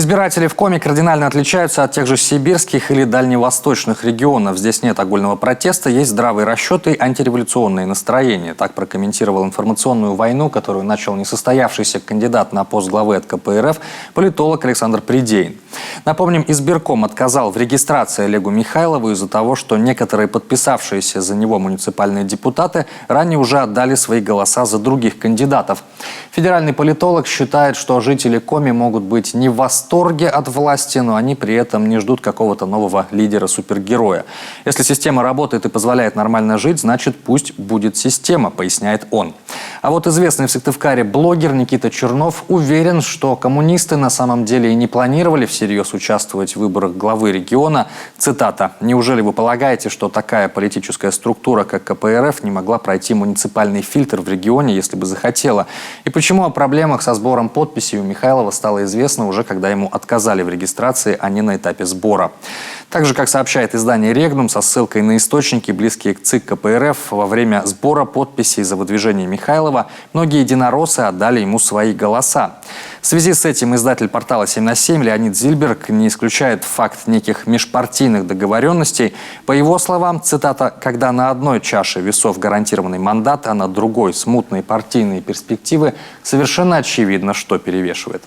Избиратели в Коми кардинально отличаются от тех же сибирских или дальневосточных регионов. Здесь нет огульного протеста, есть здравые расчеты и антиреволюционные настроения. Так прокомментировал информационную войну, которую начал несостоявшийся кандидат на пост главы от КПРФ политолог Александр Придеин. Напомним, избирком отказал в регистрации Олегу Михайлову из-за того, что некоторые подписавшиеся за него муниципальные депутаты ранее уже отдали свои голоса за других кандидатов. Федеральный политолог считает, что жители Коми могут быть не в восторге от власти, но они при этом не ждут какого-то нового лидера-супергероя. Если система работает и позволяет нормально жить, значит пусть будет система, поясняет он. А вот известный в Сыктывкаре блогер Никита Чернов уверен, что коммунисты на самом деле и не планировали всерьез участвовать в выборах главы региона. Цитата: «Неужели вы полагаете, что такая политическая структура, как КПРФ, не могла пройти муниципальный фильтр в регионе, если бы захотела? И почему о проблемах со сбором подписей у Михайлова стало известно уже, когда ему отказали в регистрации, а не на этапе сбора?» Так же, как сообщает издание «Регнум» со ссылкой на источники, близкие к ЦИК КПРФ, во время сбора подписей за выдвижение Михайлова многие единороссы отдали ему свои голоса. В связи с этим издатель портала 7 на 7 Леонид Зильберг не исключает факт неких межпартийных договоренностей. По его словам, цитата: «Когда на одной чаше весов гарантированный мандат, а на другой смутные партийные перспективы, совершенно очевидно, что перевешивает».